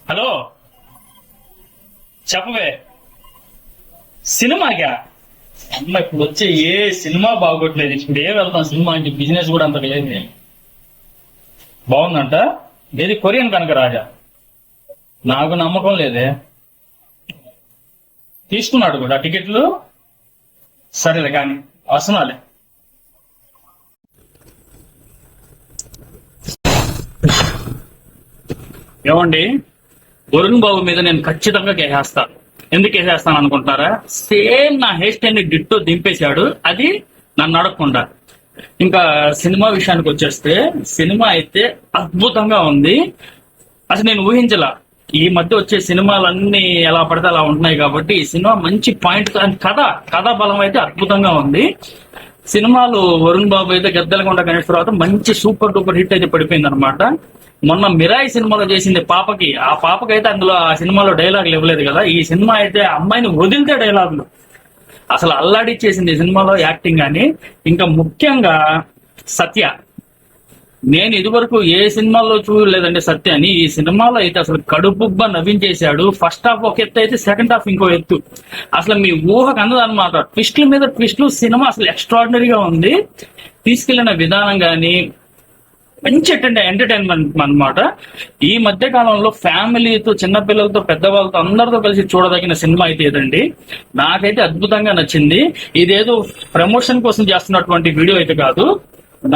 Hello చెప్పవే. సినిమాకా? అమ్మ ఇప్పుడు వచ్చే ఏ సినిమా బాగోట్లేదు. ఇప్పుడు ఏ వెళ్తాం సినిమా అంటే బిజినెస్ కూడా అంత లేదు. బాగుందంట. ఏది కొరియన్ కనుక రాజా? నాకు నమ్మకం లేదే. తీసుకున్నాడు కూడా టికెట్లు. సరేలే కానీ వస్తున్నాలే. ఏమండి, వరుణ్ బాబు మీద నేను ఖచ్చితంగా కేసేస్తాను. ఎందుకు కేసేస్తాను అనుకుంటున్నారా? సేమ్ నా హెయిర్ స్టైల్ ని డిట్టో దింపేశాడు, అది నన్ను అడగకుండా. ఇంకా సినిమా విషయానికి వచ్చేస్తే సినిమా అయితే అద్భుతంగా ఉంది. అసలు నేను ఊహించలా. ఈ మధ్య వచ్చే సినిమాలన్నీ ఎలా పడితే అలా ఉంటున్నాయి కాబట్టి ఈ సినిమా మంచి పాయింట్. కథా బలం అయితే అద్భుతంగా ఉంది. సినిమాలు వరుణ్ బాబు అయితే గద్దెలకొండ గణేష్ తర్వాత మంచి సూపర్ డూపర్ హిట్ అయితే పడిపోయింది అనమాట. మొన్న మిరాయి సినిమాలో చేసింది పాపకి. ఆ పాపకైతే అందులో ఆ సినిమాలో డైలాగులు ఇవ్వలేదు కదా. ఈ సినిమా అయితే అమ్మాయిని వదిలితే డైలాగులు అసలు అల్లాడిచ్చేసింది ఈ సినిమాలో యాక్టింగ్ అని. ఇంకా ముఖ్యంగా సత్య, నేను ఇదివరకు ఏ సినిమాలో చూడలేదండి సత్యాని. ఈ సినిమాలో అయితే అసలు కడుపుబ్బ నవ్వించేశాడు. ఫస్ట్ హాఫ్ ఒక ఎత్తు అయితే సెకండ్ హాఫ్ ఇంకో ఎత్తు. అసలు మీ ఊహకు అందదన్నమాట. ట్విస్ట్ల మీద ట్విస్ట్లు. సినిమా అసలు ఎక్స్ట్రాడినరీగా ఉంది. తీసుకెళ్లిన విధానం గాని మంచి ఎంటర్టైన్మెంట్ అన్నమాట. ఈ మధ్య కాలంలో ఫ్యామిలీతో, చిన్నపిల్లలతో, పెద్దవాళ్ళతో అందరితో కలిసి చూడదగిన సినిమా అయితే ఇదండి. నాకైతే అద్భుతంగా నచ్చింది. ఇదేదో ప్రమోషన్ కోసం చేస్తున్నటువంటి వీడియో అయితే కాదు,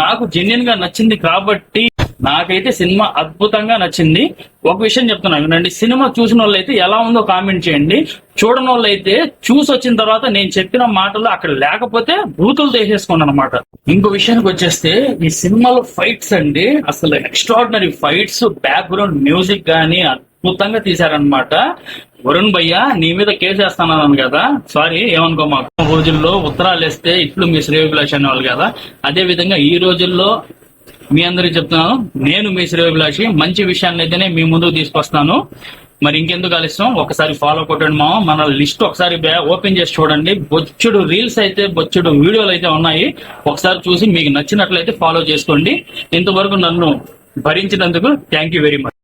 నాకు జెన్యున్ గా నచ్చింది కాబట్టి నాకైతే సినిమా అద్భుతంగా నచ్చింది. ఒక విషయం చెప్తున్నా వినండి. సినిమా చూసిన వాళ్ళు అయితే ఎలా ఉందో కామెంట్ చేయండి. చూడని వాళ్ళు అయితే చూసి వచ్చిన తర్వాత నేను చెప్పిన మాటలు అక్కడ లేకపోతే బూతులు తీసేసుకోండి అనమాట. ఇంకో విషయానికి వచ్చేస్తే ఈ సినిమాలో ఫైట్స్ అండి, అసలు ఎక్స్ట్రాడినరీ ఫైట్స్. బ్యాక్గ్రౌండ్ మ్యూజిక్ గానీ అద్భుతంగా తీశారనమాట. వరుణ్ భయ్య, నీ మీద కేసు వేస్తానన్నాను కదా, సారీ ఏమనుకో. మాకు రోజుల్లో ఉత్తరాలు వేస్తే ఇట్లు మీ శ్రేయోభిలాషి అనేవాళ్ళు కదా, అదే విధంగా ఈ రోజుల్లో మీ అందరికి చెప్తున్నాను, నేను మీ శ్రేయోభిలాషి. మంచి విషయాన్ని అయితేనే మీ ముందుకు తీసుకొస్తాను. మరి ఇంకెందుకు ఆలస్యం, ఒకసారి ఫాలో కొట్టండి మా. మన లిస్ట్ ఒకసారి ఓపెన్ చేసి చూడండి. బొచ్చుడు రీల్స్ అయితే, బొచ్చుడు వీడియోలు అయితే ఉన్నాయి. ఒకసారి చూసి మీకు నచ్చినట్లయితే ఫాలో చేసుకోండి. ఇంతవరకు నన్ను భరించినందుకు థ్యాంక్ యూ వెరీ మచ్.